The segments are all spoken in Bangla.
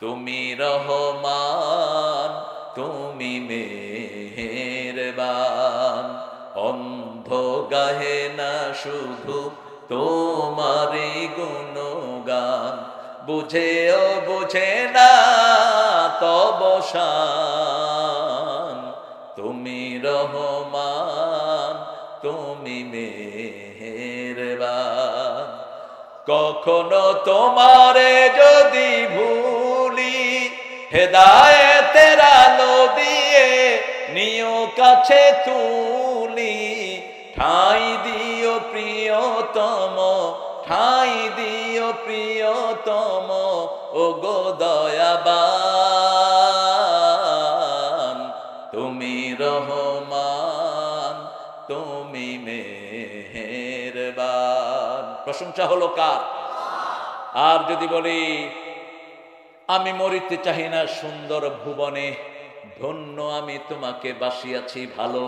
তুমি রহমান, তুমি মেহেরবান। অন্ধ গাহে না শুধু তোমারই গুণগান, বুঝেও বুঝে না তব শান। তুমি রহমান, তুমি মেহেরবান। কখনো তোমারে যদি ভুলি, হেদায়েতের আলো দিয়ে নিও কাছে তুলি। ঠাঁই দিও প্রিয়তম, ঠাঁই দিও প্রিয়তম, ও গো দয়াবান। তুমি রহমান, তুমি মেহেরবান। প্রশংসা হলো কার? আর যদি বলি আমি মরিতে চাহি না সুন্দর ভুবনে, ধন্য আমি তোমাকে বাসিয়াছি ভালো।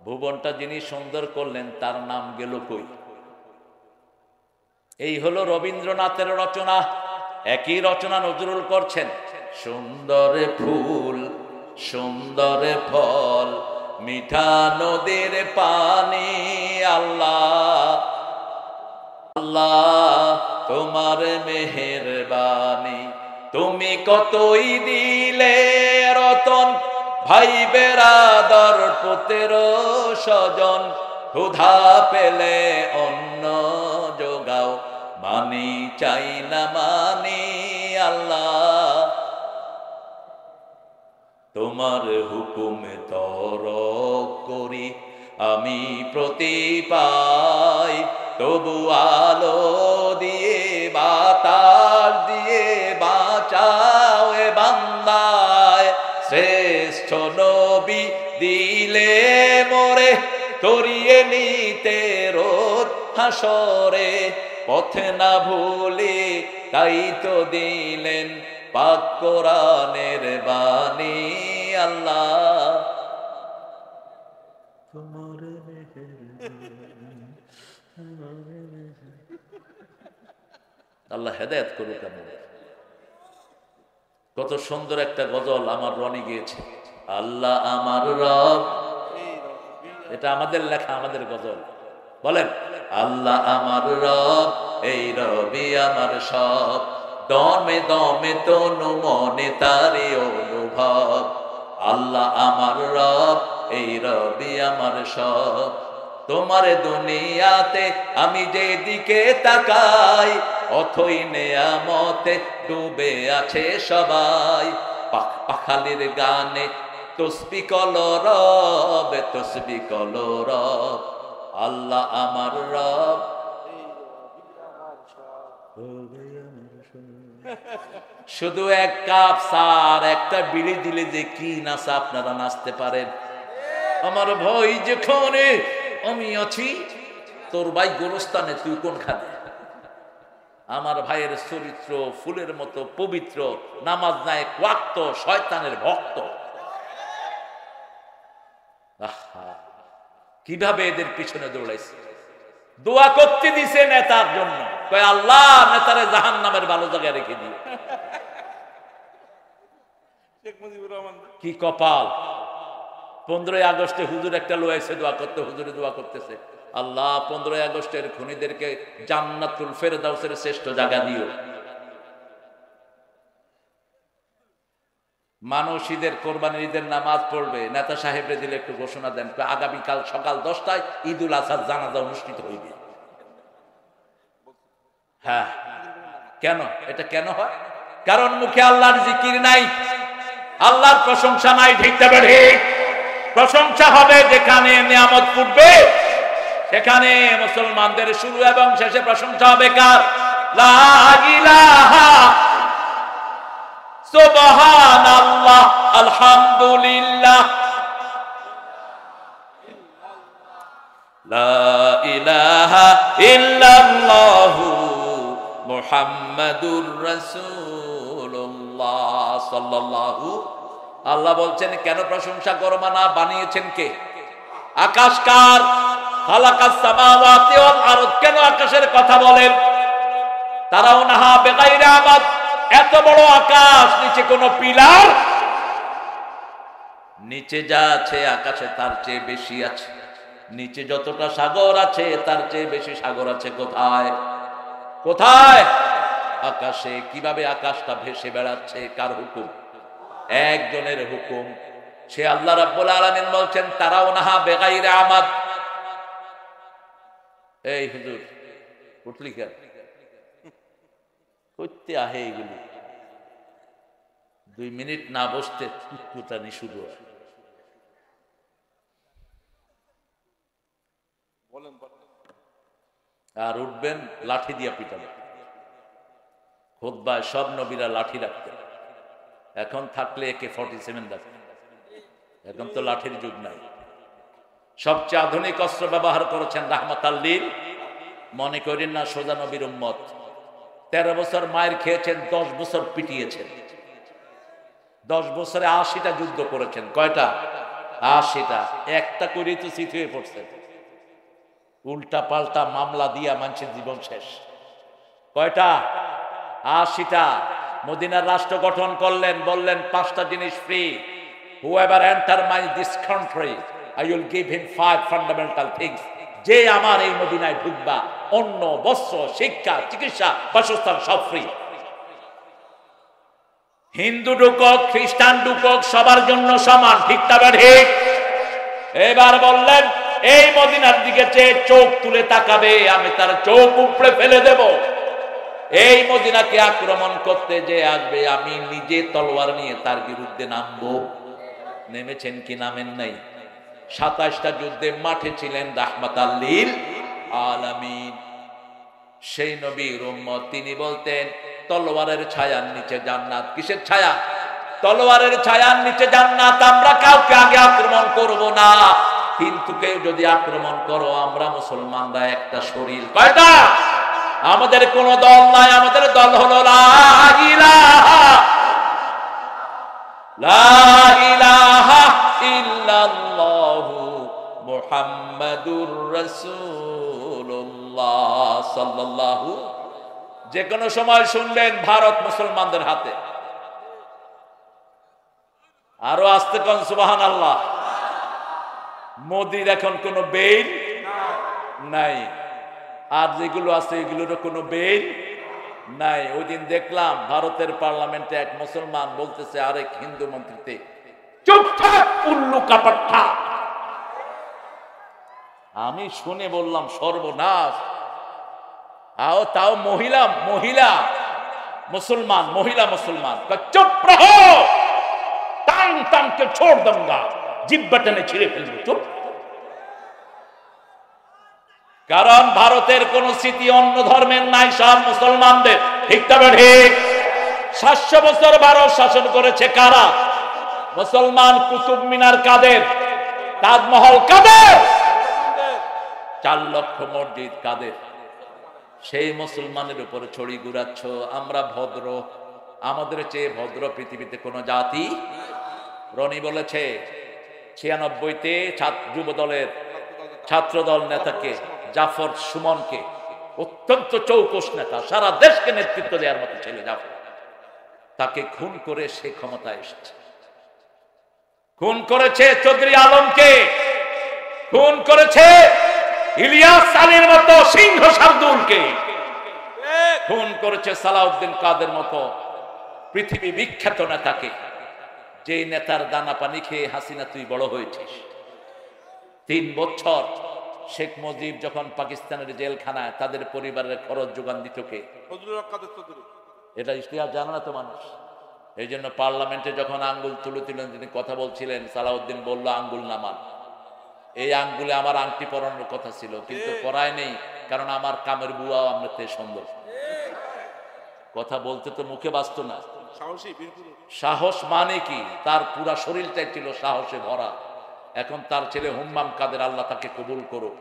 ভুবনটা যিনি সুন্দর করলেন তার নাম গেল কই? এই হলো রবীন্দ্রনাথের রচনা। একই রচনা নজরুল করছেন। সুন্দর ফুল, সুন্দর ফল, মিঠা নদীর পানি, আল্লাহ আল্লাহ তোমার মেহেরবানি। তুমি কতই দিলে রতন, ভাই বেরাদর পুত্র স্বজন। ক্ষুধা পেলে অন্ন যোগাও, মানি চাই না মানি, আল্লাহ তোমার হুকুমে তরক করি আমি প্রতি পাই। তবু আলো দিয়ে বাতাস দিয়ে বাঁচাও এ বান্দায়। শ্রেষ্ঠ নবী দিলে মোরে, তরিয়ে নিতে রোদ হাসরে। পথে না ভুলি তাই তো দিলেন পাক কোরআনের বাণী, আল্লাহ তোমার আল্লাহ হেদায়েত করুক। কত সুন্দর একটা গজল আমার রনি গিয়েছে। আল্লাহ আমার রব, এটা আমাদের লেখা, আমাদের গজল। বলেন আল্লাহ আমার রব, এই রবি আমার সব। দমে দমে তনু মনে তারি অনুভব। আল্লাহ আমার রব, এই রবি আমার সব। তোমার দুনিয়াতে আমি যেদিকে তাকাই, অথই নেয়ামতে ডুবে আছে সবাই। পাখালির গানে তসবিহ কলরব, তসবিহ কলরব। আল্লাহ আমার রব, শুধু এক কাপ সার একটা বিড়ি দিলে যে কি নাচা আপনারা নাচতে পারেন। আমার ভাই যেখানে আমি আছি, তোর ভাই গোরস্থানে, তুই কোনখানে? আমার ভাইয়ের চরিত্র ফুলের মতো পবিত্র, নামাজ নাই ওয়াক্ত, শয়তানের ভক্ত। কিভাবে এদের পিছনে দৌড়াইছে। দোয়া করতে দিছে নেতার জন্য, কয় আল্লাহ নেতারে জাহান্নামের ভালো জায়গায় রেখে দিও। কি কপাল। 15 আগস্টে হুজুর একটা লোয়াইছে দোয়া করতে, হুজুরে দোয়া করতেছে, আল্লাহ 15 আগস্টের খুনিদেরকে জান্নাতুল ফেরদাউসের শ্রেষ্ঠ জায়গা দিও। মানুষ ঈদের কোরবানির ঈদের নামাজ পড়বে, নেতা সাহেবরে দিলে একটু ঘোষণা দেন, আগামীকাল সকাল 10টায় ঈদুল আজহার জানাজা অনুষ্ঠিত হইবে। হ্যাঁ, কেন? এটা কেন হয়? কারণ মুখে আল্লাহর জিকির নাই, আল্লাহর প্রশংসা নাই। ঠিক তবে ঠিক। প্রশংসা হবে যেখানে নিয়ামত ফুটবে, সেখানে মুসলমানদের শুরু এবং শেষে প্রশংসা হবে কার? লা ইলাহা সুবহানাল্লাহ, আলহামদুলিল্লাহ, লা ইলাহা ইল্লাল্লাহু মুহাম্মাদুর রাসূলুল্লাহ সাল্লাল্লাহু। আল্লাহ বলছেন কেন প্রশংসা করো না? বানিয়েছেন কে? আকাশ কার? খালাকাস সামাওয়াতি ওয়াল আরদ। কেন আকাশের কথা বলেন? তারাউনাহা বিগাইরি আমাদ, এত বড় আকাশ, নিচে কোনো পিলার, নিচে যা আছে আকাশে তার চেয়ে বেশি আছে। নিচে যতটা সাগর আছে তার চেয়ে বেশি সাগর আছে কোথায়? কোথায়? আকাশে। কিভাবে আকাশটা ভেসে বেড়াচ্ছে? কার হুকুম? একজনের হুকুম। সে আল্লাহ রাব্বুল আলামিন বলছেন তারাউনাহা বিগাইরি আমাদ। এই হুজুর উঠলি কেন? করতে আহে এগুলো, 2 মিনিট না বসতে কুটকুটানি শুরু হয়। আর উঠবেন লাঠি দিয়া পিটাবেন। খুতবায় সব নবীরা লাঠি রাখতেন, এখন থাকলে AK-47 রাখতেন। এখন তো লাঠির যুগ নাই। সবচেয়ে আধুনিক অস্ত্র ব্যবহার করেছেন রাহমাতাল লিল। মনে করেন না সোজা নবীর উম্মত। 13 বছর মায়ের খেয়েছেন, 10 বছর পিটিয়েছেন। 10 বছরে 80টা যুদ্ধ করেছেন। কয়টা? 80টা। একটা করেই তো চিত হয়ে পড়ছেন। উল্টা পাল্টা মামলা দিয়া মানুষের জীবন শেষ। কয়টা? 80টা। মদিনার রাষ্ট্র গঠন করলেন, বললেন 5টা জিনিস free. whoever enter my this country I will give him 5 fundamental things. যে আমার এই মদিনায় ঢুকবা, অন্ন, বস্ত্র, শিক্ষা, চিকিৎসা, বাসস্থান সব ফ্রি। হিন্দু ঢুকক, খ্রিস্টান ঢুকক, সবার জন্য সমান। ঠিক না ঠিক? এবার বললেন এই মদিনার দিকে চেয়ে চোখ তুলে তাকাবে, আমি তার চোখ উপড়ে ফেলে দেব। এই মদিনাকে আক্রমণ করতে যে আসবে, আমি নিজে তলোয়ার নিয়ে তার বিরুদ্ধে নামবো। নেমেছেন কি নামেন নাই? 27টা যুদ্ধে মাঠে ছিলেন রাহমাতাল লিল আলামিন। সেই নবীর উম্মত, তিনি বলতেন তলোয়ারের ছায়ার নিচে জান্নাত। কিসের ছায়া? তলোয়ারের ছায়ার নিচে জান্নাত। আমরা কাউকে আগে আক্রমণ করব না, কিন্তু কেউ যদি আক্রমণ করো, আমরা মুসলমানরা একটা শরীর। কয়টা? আমাদের কোন দল নাই, আমাদের দল হলো লা ইলাহা ইল্লাল্লাহু মুহাম্মাদুর রাসূলুল্লাহ সাল্লাল্লাহু। যে কোনো সময় শুনবেন ভারত মুসলমানদের হাতে। আরো আস্তে কোন সুবহানাল্লাহ। মোদির এখন কোনো বেইল নাই, আর যেগুলো আছে এগুলোরও কোনো বেইল নাই। ওই দিন দেখলাম ভারতের পার্লামেন্টে এক মুসলমান বলতেছে আরেক হিন্দু মন্ত্রীতে, চুপ থাক উল্লু কাপাট্টা। আমি শুনে বললাম সর্বনাশ। তাও মহিলা মুসলমান, মহিলা মুসলমান। চুপ রহো, টান টান কে ছোড় दूंगा, জিহ্বা টেনে ছিঁড়ে ফেলবো। চুপ। কারণ ভারতের কোন স্মৃতি অন্য ধর্মের নাই, সব মুসলমানদের। ঠিক তবে ঠিক। 700 বছর ভারত শাসন করেছে কারা? মুসলমান। কুতুব মিনার কাদের? তাজমহল কাদের? 4 লক্ষ মসজিদ কাদের? সেই মুসলমানের উপরে ছড়ি ঘুরাচ্ছ। আমরা ভদ্র, আমাদের চেয়ে ভদ্র পৃথিবীতে কোন জাতি। রনি বলেছে 96-তে যুব দলের ছাত্রদল নেতাকে জাফর সুমনকে, অত্যন্ত চৌকস নেতা, সারা দেশকে নেতৃত্ব দেওয়ার মতো ছেলে জাফর, তাকে খুন করে সে ক্ষমতায় এসেছে। খুন করেছে চৌধুরী আলমকে, খুন করেছে ইলিয়াস আলীর মতো সিংহ শার্দুলকে, খুন করেছে সালাউদ্দিন কাদের মতো পৃথিবী বিখ্যাত নেতাকে। যে নেতার দানা পানি খেয়ে হাসিনা তুই বড় হয়েছিস। 3 বছর শেখ মুজিব যখন পাকিস্তানের জেলখানায়, তাদের পরিবারের খরচ যোগান দিত কে? এটা ইতিহাস জানে না তো মানুষ। এই জন্য পার্লামেন্টে যখন আঙ্গুল তুলে তুলেন, তিনি কথা বলছিলেন, সালাউদ্দিন বলল আঙ্গুল নামান। এই আঙ্গুলে আমার আংটি পরানোর কথা ছিল, কিন্তু পরায় নেই, কারণ আমার কামের বুয়াও আমরাতে সুন্দর। কথা বলতে তো মুখে বাঁচত না। সাহস মানে কি? তার পুরা শরীরটাই ছিল সাহসে ভরা। এখন তার ছেলে হুম্মাম কাদের, আল্লাহ তাকে কবুল করুক।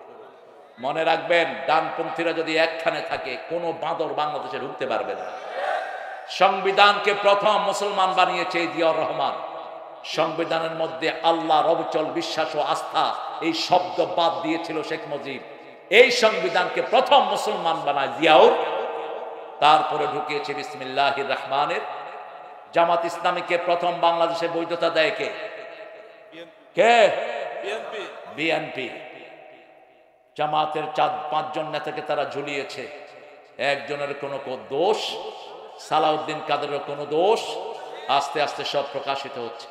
মনে রাখবেন, ডানপন্থীরা যদি একখানে থাকে, কোনো বাঁদর বাংলাদেশে ঢুকতে পারবে না। সংবিধানকে প্রথম মুসলমান বানিয়েছে জিয়াউর রহমান। সংবিধানের মধ্যে আল্লাহর অবিচল বিশ্বাস ও আস্থা এই শব্দ বাদ দিয়েছিল শেখ মুজিব। এই সংবিধানকে প্রথম মুসলমান বানায় জিয়াউর তারপরে ঢুকিয়েছে বিসমিল্লাহির রহমানের। জামাত ইসলামীকে প্রথম বাংলাদেশে বৈধতা দেয় কে? কে? বিএনপি। জামাতের 4-5 জন নেতাকে তারা ঝুলিয়েছে। একজনের কোনো দোষ, সালাউদ্দিন কাদেরের কোনো দোষ। আস্তে আস্তে সব প্রকাশিত হচ্ছে।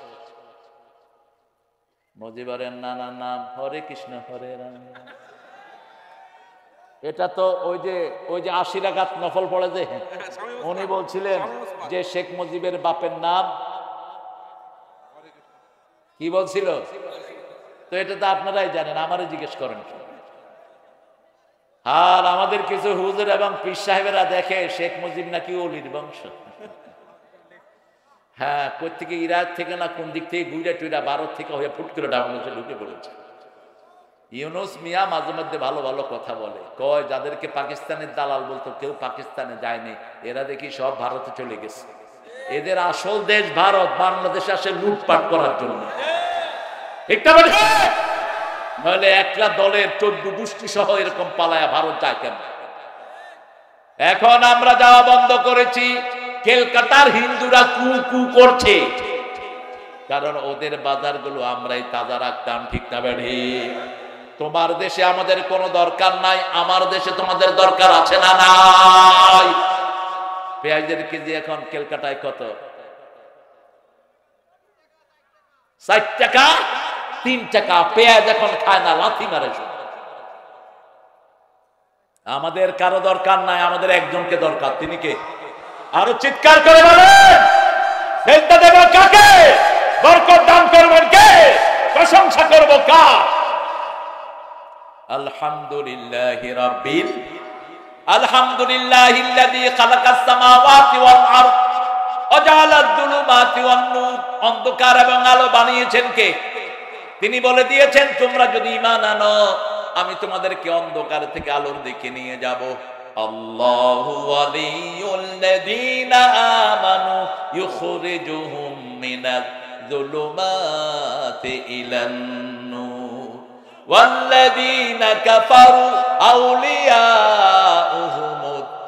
মুজিবরের নানার নাম হরে কৃষ্ণ হরে রাম। এটা তো ওই যে 80 রাকাত নফল পড়ে যে উনি বলছিলেন যে শেখ মুজিবের বাপের নাম কি বলছিল, তো এটা তো আপনারাই জানেন, আমারে জিজ্ঞেস করেন। আর আমাদের কিছু হুজুর এবং পীর সাহেবেরা দেখে শেখ মুজিব নাকি ওলির বংশ। হ্যাঁ, কোথা থেকে ইরাক থেকে না কোন দিক থেকে গুইরা টুইরা ভারত থেকে হয়ে ফুট করে বাংলাদেশে ঢুকে পড়েছে। ইউনুস মিয়া মাঝে মধ্যে ভালো ভালো কথা বলে, কয় যাদেরকে পাকিস্তানের দালাল বলতো কেউ পাকিস্তানে যায়নি, এরা দেখি সব ভারতে চলে গেছে। এদের আসল দেশ ভারত, বাংলাদেশে আসে লুটপাট করার জন্য। নইলে একটা দলের 14 গোষ্ঠী সহ এরকম পালায়া ভারত যায় কেন? এখন আমরা যাওয়া বন্ধ করেছি। কলকাতার হিন্দুরা কু কু করছে, কারণ ওদের বাজারগুলো আমরাই তাজা রাখতাম। ঠিক না বেড়ি? তোমার দেশে আমাদের কোনো দরকার নাই, আমার দেশে তোমাদের দরকার আছে না নাই? পেঁয়াজের কেজি এখন কলকাতায় কত? 4 টাকা 3 টাকা। পেঁয়াজ এখন খায় না, লাথি মারে। আমাদের কারো দরকার নাই, আমাদের একজনকে দরকার। তিনি কে? আরো চিৎকার করে বলেন, সেজদা দেব কাকে? বরকত দান করবেন কে? প্রশংসা করব কার? আলহামদুলিল্লাহি রাব্বিল আলহামদুলিল্লাহিল্লাযী খালাকাস সামাওয়াতি ওয়াল আরদ ওয়া জাআলাদ যুলুমাতি ওয়ান নূর। অন্ধকার এবং আলো বানিয়েছেন কে? তিনি বলে দিয়েছেন তোমরা যদি ঈমান আনো আমি তোমাদেরকে অন্ধকার থেকে আলোর দিকে নিয়ে যাব। আল্লাহু ওয়ালিয়ুল লাযীনা আমানু ইউখরিজুহুম মিনাজ যুলুমাতি ইলান নূর ওয়াল্লাযীনা কাফারু আউলিয়াউহুমুত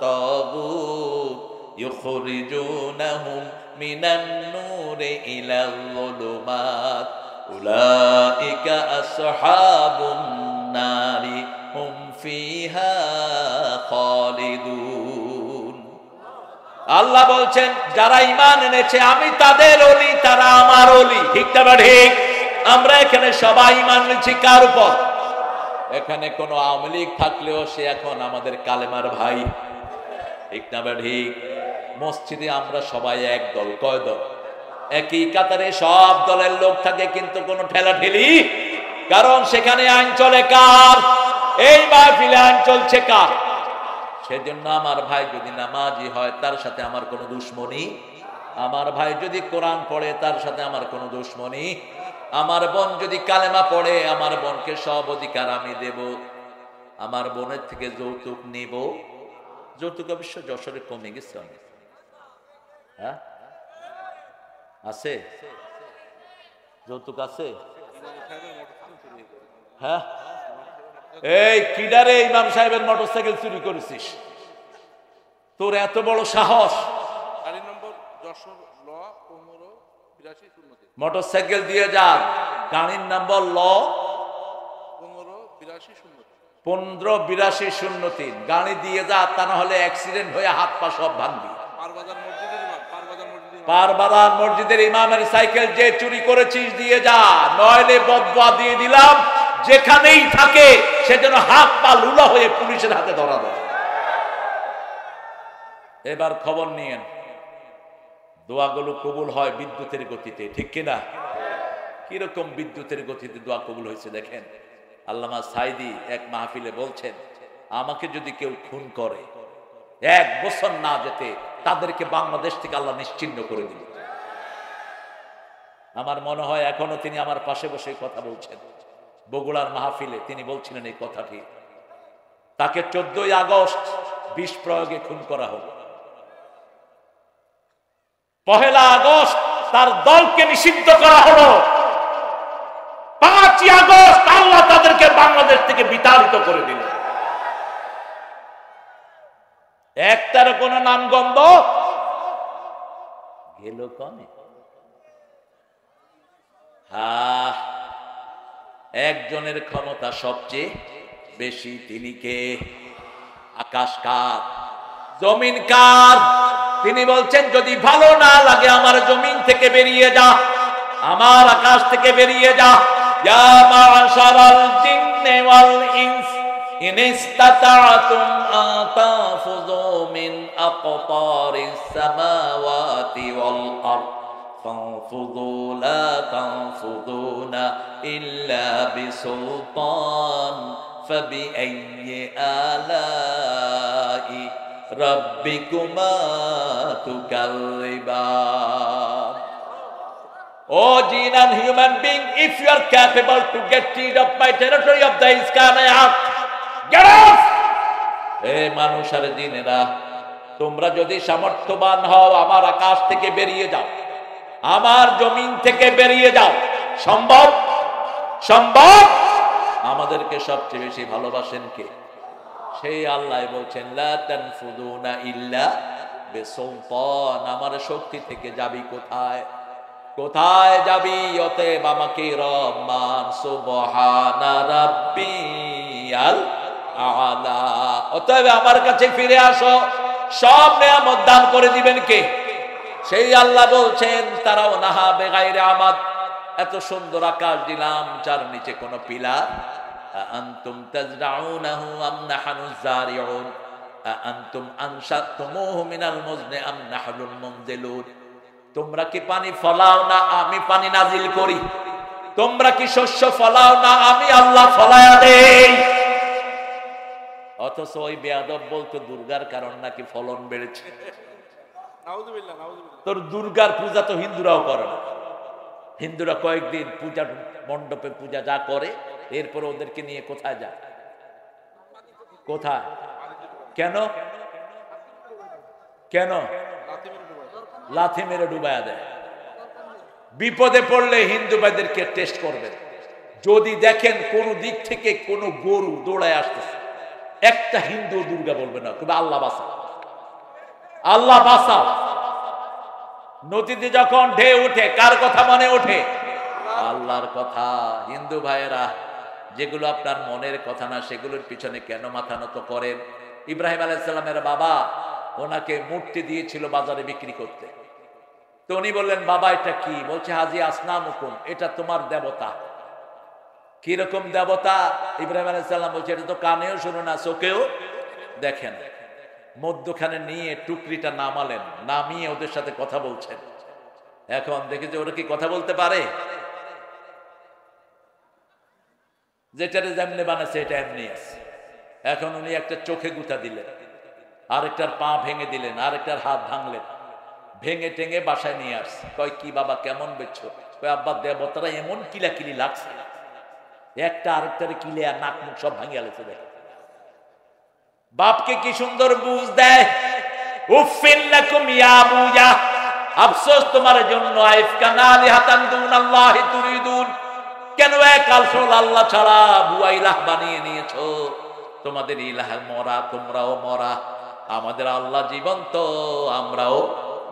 তাগুত ইউখরিজুনাহুম মিনান নূরি ইলাল যুলুমাত উলাইকা আসহাবুন নারি হুম ফিহা খালিদুন। আল্লাহ বলছেন যারা ঈমান এনেছে আমি তাদের ওলি, তারা আমার ওলি। ঠিক না ঠিক? আমরা এখানে সবাই ঈমান এনেছি কার উপর? এখানে কোনো আওয়ামী লীগ থাকলেও সে এখন আমাদের কালেমার ভাই। ঠিক না ঠিক? মসজিদে আমরা সবাই এক দল। কয় দল? একই কাতারে সব দলের লোক থাকে, কিন্তু কোনো ঠেলাঠেলি, কারণ সেখানে আইন চলে কার? এই মাহফিলে আইন চলছে কার? সেজন্য আমার ভাই যদি নামাজি হয় তার সাথে আমার কোনো দুশ্মনী, আমার ভাই যদি কোরআন পড়ে তার সাথে আমার কোনো দুশ্মনী, আমার বোন যদি কালেমা পড়ে আমার বোনকে সব অধিকার আমি দেব, আমার বোনের থেকে যৌতুক নিব। যৌতুক অবশ্য যশোরে কমে গেছে অনেক। হ্যাঁ আছে, যৌতুক আছে। হ্যাঁ, এই কিডারে ইমাম সাহেবের মোটরসাইকেল চুরি করেছিস? তোর এত বড় সাহস! মোটরসাইকেল দিয়ে যা, গাড়ির নাম্বার ল 158203 গাড়ি দিয়ে যা, তা না হলে অ্যাক্সিডেন্ট হয়ে হাত পা সব ভাঙবি। পারবাজার মসজিদের ইমামের সাইকেল যে চুরি করেছিস দিয়ে যা, নইলে বদদুয়া দিয়ে দিলাম যেখানেই থাকে সেজন্য হাত পা লুলা হয়ে পুলিশের হাতে ধরা দেয়। এবার খবর নিয়েন, দোয়াগুলো কবুল হয় বিদ্যুতের গতিতে। ঠিক কিনা? কিরকম বিদ্যুতের গতিতে দোয়া কবুল হয়েছে দেখেন। আল্লামা সাইদি এক মাহফিলে বলছেন, আমাকে যদি কেউ খুন করে 1 বছর না যেতে তাদেরকে বাংলাদেশ থেকে আল্লাহ নিশ্চিহ্ন করে দিল। আমার মনে হয় এখনো তিনি আমার পাশে বসে কথা বলছেন। বগুড়ার মাহফিলে তিনি বলছিলেন এই কথাটি। তাকে 14 আগস্ট বিষ প্রয়োগে খুন করা হলো। 1 আগস্ট তার দলকে নিষিদ্ধ করা হলো। 5 আগস্ট আল্লাহ তাদেরকে বাংলাদেশ থেকে বিতাড়িত করে দিল। একটার কোন নাম গন্ধ গেল কমে। একজনের ক্ষমতা সবচেয়ে বেশি, তিনি কে? আকাশ কার, জমিন কার? তিনি বলছেন যদি ভালো না লাগে আমার জমিন থেকে বেরিয়ে যা, আমার আকাশ থেকে বেরিয়ে যা। ইয়া মা'শারাল জিন্নি ওয়াল ইনস ইন ইসতাতা'তুম আন তানফুযু মিন আকতারিস সামাওয়াতি ওয়াল আরদ ফানফুযু লা তানফুযুনা ইল্লা বিসুলতান ফাবিআইয়ি আলাই রাব্বিকুমা তুকাযযিবান। Oh jinn and human being, if you are capable to get rid of my territory of the sky and earth, get off! Hey মানুষ আর জিনেরা, তোমরা যদি সামর্থ্যবান হও আমার আকাশ থেকে বেরিয়ে যাও, আমার জমিন থেকে বেরিয়ে যাও। সম্ভব? সম্ভব? আমাদেরকে সবচেয়ে বেশি ভালোবাসেন কে? সেই আল্লাহ বলছেন লা তানফুযুনা ইল্লা বিসুলতান, আমার শক্তি থেকে যাবি কোথায়? কোথায় যাবি? অতএব আমাকে রব মান, সুবহানা রাব্বিয়াল আলা। অতএব আমার কাছে ফিরে আসো, সব নেয়ামত দান করে দিবেন কে? সেই আল্লাহ বলছেন তারাও নাহা বেগাইরে আমাদ, এত সুন্দর আকাশ দিলাম যার নিচে কোনো পিলার। আনতুম তাজরাউনাহু আম নাহনুজ জারিউন আনতুম আনশাতুমুহু মিনাল মুজনি আম নাহনুল মুনজিলুন। তোমরা কি পানি ফলাও না আমি পানি নাজিল করি? তোমরা কি শস্য ফলাও না আমি আল্লাহ ফলায়া দেই? অথচ ওই বেয়াদব বলতো দুর্গার কারণ নাকি ফলন বেড়েছে। নাউযুবিল্লাহ, নাউযুবিল্লাহ। তোর দুর্গার পূজা তো হিন্দুরাও করে না। হিন্দুরা কয়েকদিন পূজা মণ্ডপে পূজা যা করে, এরপর ওদেরকে নিয়ে কোথায় যায়? কোথায়? কেন? কেন? লাথি মেরে ডুবায়া দেয়। বিপদে পড়লে হিন্দু ভাইদেরকে টেস্ট করবেন। যদি দেখেন কোন দিক থেকে কোন গরু দৌড়ায় আসতেছে, একটা হিন্দু দুর্গা বলবে না, তবে আল্লাহ বাঁচাও, আল্লাহ বাঁচাও। নদীতে যখন ঢেউ ওঠে কার কথা মনে ওঠে? আল্লাহর কথা। হিন্দু ভাইয়েরা, যেগুলো আপনার মনের কথা না সেগুলোর পিছনে কেন মাথা নত করেন? ইব্রাহিম আলাইহিস সালামের বাবা ওনাকে মূর্তি দিয়েছিল বাজারে বিক্রি করতে। তো উনি বললেন বাবা এটা কি? বলছে হাজি আসনামুকুম, এটা তোমার দেবতা। কিরকম দেবতা? ইব্রাহিম আলাইহিস সালাম বলছে এটা তো কানেও শুনো না, চোখেও দেখেন। মধ্যখানে নিয়ে টুকরিটা নামালেন, নামিয়ে ওদের সাথে কথা বলছেন। এখন দেখে যে ওরা কি কথা বলতে পারে? যেটারে যেমনি বানাচ্ছে এটা এমনি আছে। এখন উনি একটা চোখে গুতা দিলেন, আরেকটার পা ভেঙে দিলেন, আরেকটার হাত ভাঙলেন, ভেঙে টেঙে বাসায় নিয়ে আসছে। কয় কি বাবা কেমন বেচছো? কয় আব্বা দেবতারা এমন কিলাকিলি লাগছে, একটা আরেকটারে কিলে আর নাক মুখ সব ভাঙিয়ে আলেছে। দেখে বাপকে কি সুন্দর বুঝ দেয়। উফিল লাকুম ইয়া আবুয়া, আফসোস তোমার জন্য। আইফকানা আলিহাতান দুনাল্লাহি তুরিদুন, কেন এক আল্লাহ ছাড়া বুয়া ইলাহ বানিয়ে নিয়েছো? তোমাদের ইলাহ মরা, তোমরাও মরা। আমাদের আল্লাহ জীবন্ত, আমরাও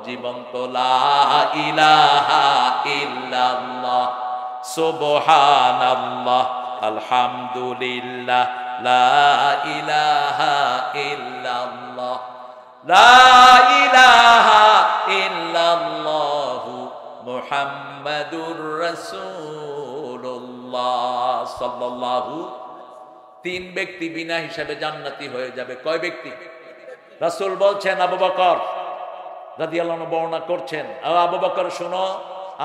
জীবন্ত। লা ইলাহা ইল্লাল্লাহ সুবহানাল্লাহ আলহামদুলিল্লাহ লা ইলাহা ইল্লাল্লাহ লা ইলাহা ইল্লাল্লাহ মুহাম্মাদুর রাসূলুল্লাহ সাল্লাল্লাহু। তিন ব্যক্তি বিনা হিসাবে জান্নাতি হয়ে যাবে। কয় ব্যক্তি? রাসূল বলছেন, আবু বকর রাদিয়াল্লাহু আনহু বর্ণনা করছেন, আবু বকর শোনো,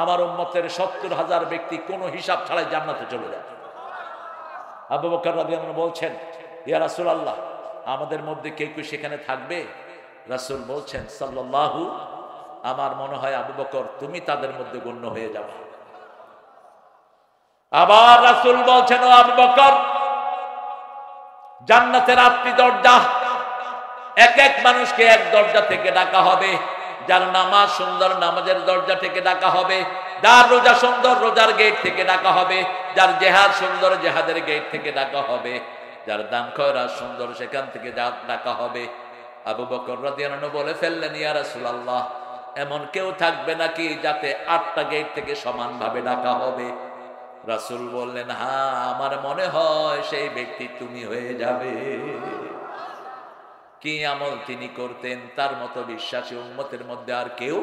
আমার উম্মতের ৭০,০০০ ব্যক্তি কোনো হিসাব ছাড়াই জান্নাতে চলে যাবে। আবু বকর রাদিয়াল্লাহু আনহু বলছেন, ইয়া রাসূলুল্লাহ, আমাদের মধ্যে কেউ কি সেখানে থাকবে? রাসূল বলছেন সাল্লাল্লাহু, আমার মনে হয় আবু বকর তুমি তাদের মধ্যে গণ্য হয়ে যাবে। আবার রাসূল বলছেন, ও আবু বকর, জান্নাতের ৮টি দরজা, এক এক মানুষকে এক দরজা থেকে ডাকা হবে। যার নামাজ সুন্দর, নামাজের দরজা থেকে ডাকা হবে। যার রোজা সুন্দর, রোজার গেট থেকে ডাকা হবে। যার জেহাদ সুন্দর, জেহাদের গেট থেকে ডাকা হবে। যার দান খয়রাত সুন্দর, সেখান থেকে ডাকা হবে। আবু বকর রাদিয়াল্লাহু আনহু বলে ফেললেন, ইয়া রাসূলুল্লাহ, এমন কেউ থাকবে নাকি যাতে 8টা গেট থেকে সমানভাবে ডাকা হবে? রাসূল বললেন, হ্যাঁ, আমার মনে হয় সেই ব্যক্তি তুমি হয়ে যাবে। কি আমল তিনি করতেন, তার মতো বিশ্বাসী উম্মতের মধ্যে আর কেউ।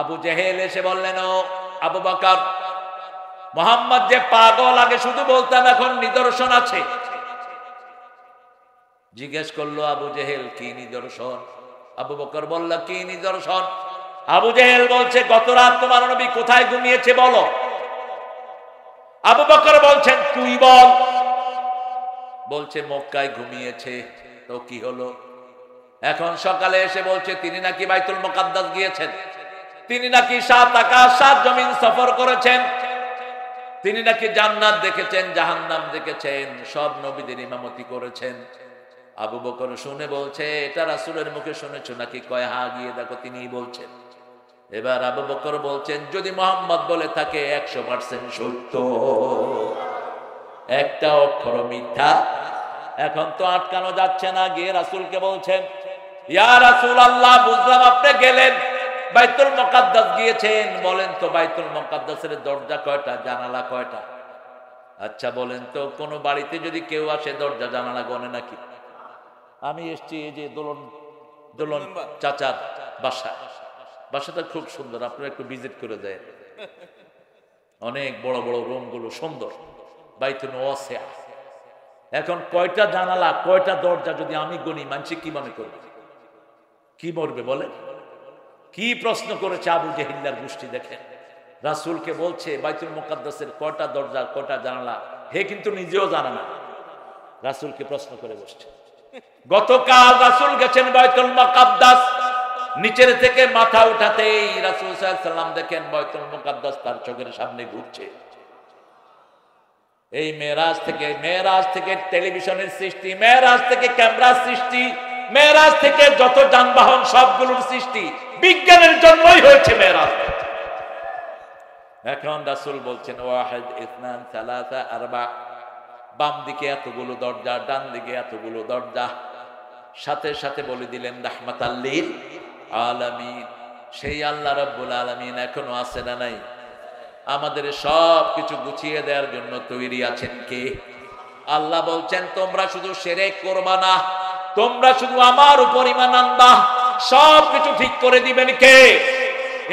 আবু জেহেল এসে বললেন, ও আবু বকর, মুহাম্মদ যে পাগল, আগে শুধু বলতাম, এখন নিদর্শন আছে। জিজ্ঞেস করলো আবু জেহেল, কি নিদর্শন? আবু বকর বলল, কি নিদর্শন? আবু জেহেল বলছে, গত রাত তোমার নবী কোথায় ঘুমিয়েছে বলো। আবু বকর বলছেন, তুই বল। বলছে, মক্কায় ঘুমিয়েছে। তো কি হলো? এখন সকালে এসে বলছে তিনি নাকি বাইতুল মুকাদ্দাস গিয়েছেন, তিনি নাকি 7 আকাশ 7 জমিন সফর করেছেন, তিনি নাকি জান্নাত দেখেছেন, জাহান্নাম দেখেছেন, সব নবীদের ইমামতি করেছেন। আবু বকর শুনে বলছে, এটা রাসূলের মুখে শুনেছো নাকি? কয়, হ্যাঁ, গিয়ে দেখো তিনিই বলছেন। এবার আবু বকর বলছেন, যদি মুহাম্মদ বলে থাকে 100% সত্য, একটা অক্ষর মিথ্যা। এখন তো আটকানো যাচ্ছে না, গিয়ে রাসূলকে বলছেন, ইয়া রাসূলুল্লাহ, বুঝলাম আপনি গেলেন, বাইতুল মুকাদ্দাস গিয়েছেন, বলেন তো বাইতুল মুকাদ্দাসের দরজা কয়টা, জানালা কয়টা? আচ্ছা বলেন তো, কোন বাড়িতে যদি কেউ আসে দরজা জানালা গনে নাকি? আমি এসছি এই যে দোলন চাচার বাসাটা খুব সুন্দর, আপনারা একটু ভিজিট করে দেয়। অনেক বড় বড় রুমগুলো সুন্দর, বাইতুল ওয়াসিআ। এখন কয়টা জানালা কয়টা দরজা যদি আমি গণি, মানছি কি মনে করবে? কি মরবে বলে? কি প্রশ্ন করেছে আবু জেহিল্লার গোষ্ঠী! দেখেন, রাসূলকে বলছে বাইতুল মুকাদ্দাসের কয়টা দরজা কয়টা জানালা, হে কিন্তু নিজেও জানে না, রাসূলকে প্রশ্ন করে বসছে। গতকাল রাসূল গেছেন বাইতুল মুকাদ্দাস, নিচের থেকে মাথা উঠাতেই রাসূল সাল্লাল্লাহু আলাইহি সাল্লাম দেখেন বাইতুল মুকাদ্দাস তার চোখের সামনে ঘুরছে। এই মেরাজ থেকে টেলিভিশনের সৃষ্টি, মেরাজ থেকে ক্যামেরার সৃষ্টি, মেরাজ থেকে যত যানবাহন সবগুলোর সৃষ্টি বিজ্ঞানের জন্যই হয়েছে মেরাজ। এখন রাসূল বলছেন, ওয়াহিদ, ইসনান, সালাসা, আরবা, বাম দিকে এতগুলো দরজা, ডান দিকে এতগুলো দরজা। সাথে সাথে বলে দিলেন, রাহমাতাল লিল আলামিন। সেই আল্লাহ রাব্বুল আলামিন এখনো আছে না নাই? আমাদের সব কিছু গুছিয়ে দেওয়ার জন্য তৈরি আছেন কে? আল্লাহ বলছেন, তোমরা শুধু শিরক করবা না, তোমরা শুধু আমার উপর ঈমান আনবা, সব কিছু ঠিক করে দিবেন কে?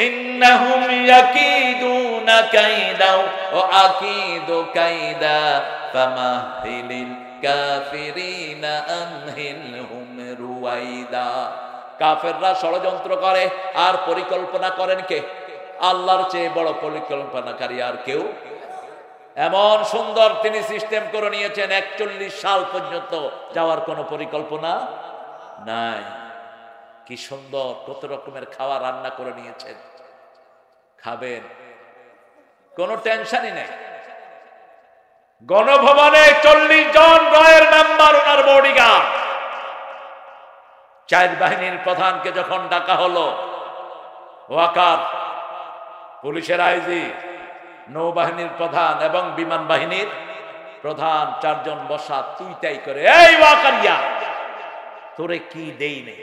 ইন্নাহুম ইয়াকিদুনা কাইদা ওয়া আকিদু কাইদা ফামাহিলিল কাফিরিনা আমহিলহুম রুয়াইদা। কাফেররা ষড়যন্ত্র করে আর পরিকল্পনা করেন কে? আল্লাহর চেয়ে বড় পরিকল্পনাকারী আর কেউ? এমন সুন্দর তিনি সিস্টেম করে নিয়েছেন, 41 সাল পর্যন্ত যাওয়ার কোনো পরিকল্পনা নাই। কি সুন্দর, কত রকমের খাওয়া রান্না করে নিয়েছেন, খাবেন, কোনো টেনশনই নেই। গণভবনে 40 জন রয়ের মেম্বার, ওনার বডিগার্ড। 4 বাহিনীর প্রধানকে যখন ডাকা হলো, ওয়াকার, পুলিশের আইজি, নৌবাহিনীর প্রধান এবং বিমান বাহিনীর প্রধান, 4 জন বসা, তুই তাই করে, এই ওয়াকারিয়া, তোরে কি দেই নেই,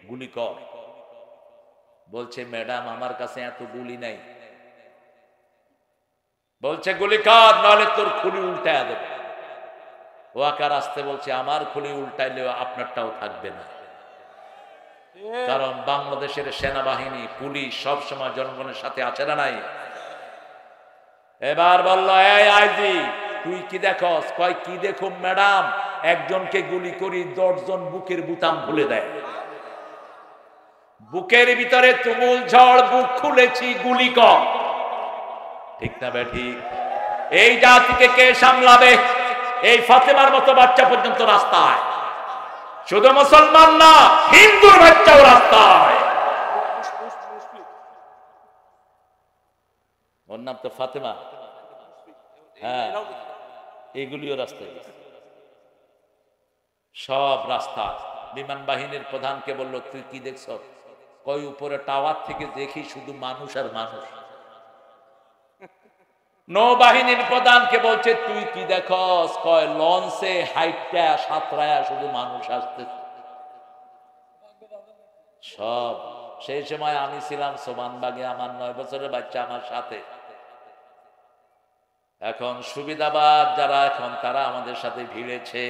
গুলি কর। বলছে, ম্যাডাম, আমার কাছে এত গুলি নাই। বলছে, গুলি কর, নাহলে তোর খুলি উল্টায়া দেবে। ওয়াকার আসতে বলছে, আমার খুলি উল্টাইলেও আপনারটাও থাকবে না, কারণ বাংলাদেশের সেনাবাহিনী, পুলিশ সবসময় জনগণের সাথে আছে না নাই? এবার বলল, এই আইজি, তুই কি দেখস? কয়, কি দেখুম ম্যাডাম, একজনকে গুলি করি, 10 জন বুকের বুতাম খুলে দেয়। বুকের ভিতরে তুমুল ঝড়, বুক খুলেছি, গুলি কর। ঠিক না বেঠি? এই জাতিকে কে সামলাবে? এই ফাতেমার মতো বাচ্চা পর্যন্ত রাস্তায়, শুধু মুসলমান না, হিন্দুর বাচ্চাও রাস্তায়। ওর নাম তো ফাতেমা। হ্যাঁ, এগুলিও রাস্তায়, সব রাস্তা। বিমান বাহিনীর প্রধানকে বলল, তুই কি দেখছ? কই, উপরে টাওয়ার থেকে দেখি শুধু মানুষ আর মানুষ। নৌবাহিনীর প্রধানকে বলছে, তুই কি দেখস? কয়, লঞ্চে হাইটটা সাঁতরায়া শুধু মানুষ আসতেছে। সব। সেই সময় আমি ছিলাম সোমানবাগে, আমার 9 বছরের বাচ্চা আমার সাথে। এখন সুবিধাবাদ যারা, এখন তারা আমাদের সাথে ভিড়েছে,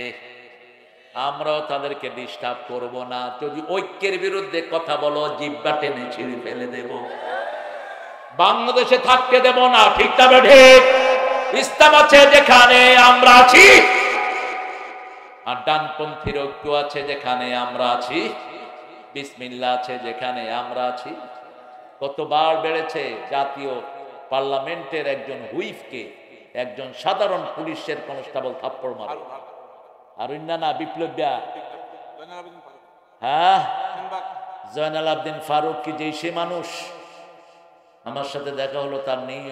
আমরাও তাদেরকে ডিস্টার্ব করব না। যদি ঐক্যের বিরুদ্ধে কথা বলো, জিহ্বা টেনে ছিঁড়ে ফেলে দেব, বাংলাদেশে থাকতে দেব না। ঠিক না ঠিক? ইসলাম আছে যেখানে আমরা আছি, আর ডানপন্থীর ঐক্য আছে যেখানে আমরা আছি, বিসমিল্লাহ আছে যেখানে আমরা আছি। কতবার বেড়েছে জাতীয় পার্লামেন্টের একজন হুইফকে একজন সাধারণ পুলিশের কনস্টেবল থাপ্পড় মারে। আর না বিপ্লবিয়া, হ্যাঁ, জয়নাল আবদিন ফারুক কি যে সে মানুষ? আমার সাথে দেখা হলো তার নিউ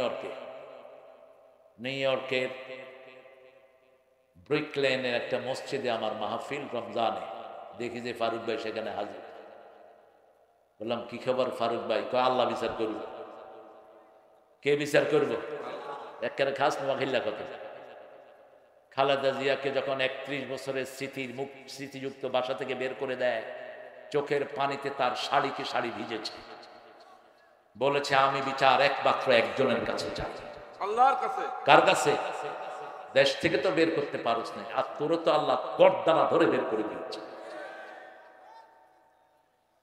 ইয়র্কের ব্রিকলেনের একটা মসজিদে আমার মাহফিল রমজানে। দেখি যে ফারুক ভাই সেখানে হাজির। বললাম কি খবর ফারুক ভাই? কয় আল্লাহ বিচার করব। কে বিচার করব? একেবারে খাস নোয়াখিল্লা কথা। খালেদা জিয়াকে যখন 31 বছরের স্মৃতিযুক্ত বাসা থেকে বের করে দেয়, চোখের পানিতে তার শাড়ি ভিজেছে, বলেছে আমি বিচার একমাত্র একজনের কাছে চাই, আল্লাহর কাছে। কার কাছে? দেশ থেকে তো বের করতে পারছ না, আর তোরও তো আল্লাহ গর্দানা ধরে বের করে দিচ্ছে।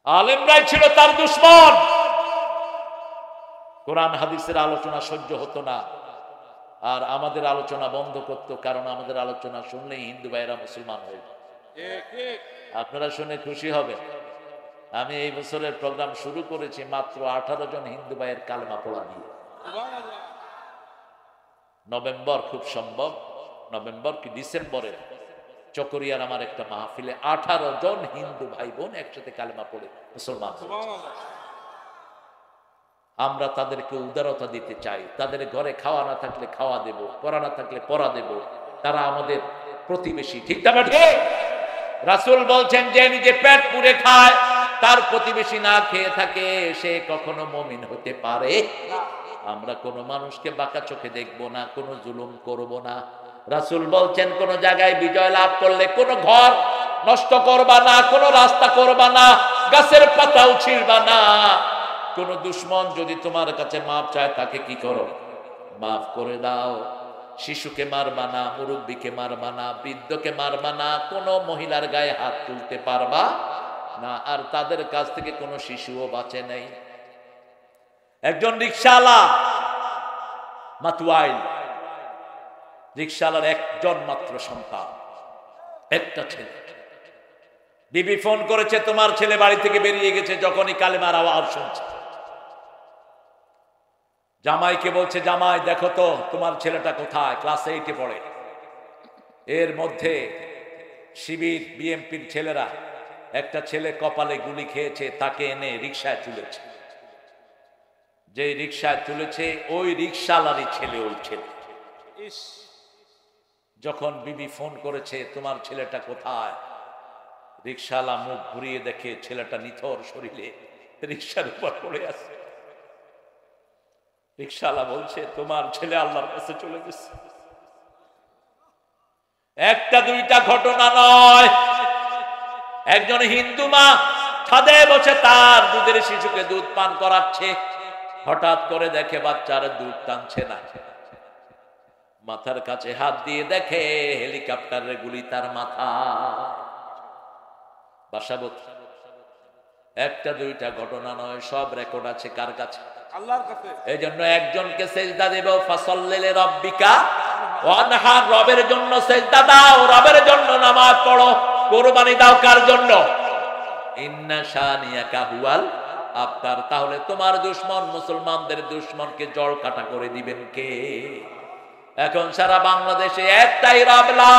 আলেমরাই ছিল তার দুশমন। কোরআন হাদিসের আলোচনা সহ্য হতো না, আর আমাদের আলোচনা বন্ধ করতো, কারণ আমাদের আলোচনা শুনলেই হিন্দু ভাইয়েরা মুসলমান হয়ে যায়। আপনারা শুনে খুশি হবে, আমি এই বছরের প্রোগ্রাম শুরু করেছি মাত্র 18 জন হিন্দু ভাইয়ের কালেমা পড়া দিয়ে। নভেম্বর, খুব সম্ভব নভেম্বর কি ডিসেম্বরে চকরিয়ার আমার একটা মাহফিলে 18 জন হিন্দু ভাই বোন একসাথে কালেমা পড়ে মুসলমান। আমরা তাদেরকে উদারতা দিতে চাই, তাদের ঘরে খাওয়া না থাকলে খাওয়া দেব, পড়া না থাকলে পড়া দেব, তারা আমাদের প্রতিবেশী। ঠিক না ঠিক? রাসূল বলছেন যে নিজে পেট পুরে খায়, তার প্রতিবেশী না খেয়ে থাকে, সে কখনো মুমিন হতে পারে। আমরা কোনো মানুষকে বাঁকা চোখে দেখবো না, কোনো জুলুম করব না। রাসূল বলছেন কোন জায়গায় বিজয় লাভ করলে কোনো ঘর নষ্ট করবা না, কোনো রাস্তা করবা না, গাছের পাতাও ছিঁড়বা না। কোন দুশমন যদি তোমার কাছে মাপ চায়, তাকে কি করো? মাফ করে দাও। শিশুকে মারবা না, মুরব্বীকে মারবা না, বৃদ্ধকে মারবা না, কোন মহিলার গায়ে হাত তুলতে পারবা না। আর তাদের কাছ থেকে কোনো শিশুও বাঁচে নাই। একজন রিকশাওয়ালা, মাতুয়াইল রিকশাওয়ালার একজন মাত্র সন্তান, একটা ছেলে। বিবি ফোন করেছে, তোমার ছেলে বাড়ি থেকে বেরিয়ে গেছে। যখনই কালেমার আওয়াজ শুনছে, জামাইকে বলছে, জামাই দেখো তো তোমার ছেলেটা কোথায়? ক্লাস 8-এ পড়ে। এর মধ্যে শিবির বিএমপির ছেলেরা, একটা ছেলে কপালে গুলি খেয়েছে, তাকে এনে রিকশায় তুলেছে। যে রিকশায় তুলেছে ওই রিকশাওয়ালারই ছেলে, ওই ছেলে। যখন বিবি ফোন করেছে, তোমার ছেলেটা কোথায়? রিকশাওয়ালা মুখ ঘুরিয়ে দেখে ছেলেটা নিথর শরীরে রিকশার উপর পড়ে আছে। রিকশাওয়ালা বলছে, তোমার ছেলে আল্লাহর কাছে চলে গেছে। একটা দুইটা ঘটনা নয়। একজন হিন্দু মা ছাদে বসে তার দুধের শিশুকে দুধ পান করাচ্ছে। হঠাৎ করে দেখে বাচ্চার দুধ টানছে না। মাথার কাছে হাত দিয়ে দেখে হেলিকপ্টারের গুলি তার মাথা। বাসাবত একটা দুইটা ঘটনা নয়, সব রেকর্ড আছে কার কাছে? আল্লাহর কাছে। এইজন্য একজনকে সেজদা দেব, ফাসাল্লি লিরাব্বিকা ওয়ানহার, রবের জন্য সেজদা দাও, রবের জন্য নামাজ পড়ো, কুরবানি দাও কার জন্য? ইন্না শানিয়াকা হুয়াল আবতার। তাহলে তোমার দুশমন মুসলমানদের দুশমনকে জড় কাটা করে দিবেন কে? এখন সারা বাংলাদেশে একটাই রব, লা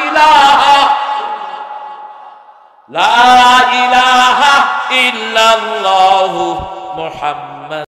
ইলাহা লা ইলাহা ইল্লাল্লাহু মুহাম্মাদুর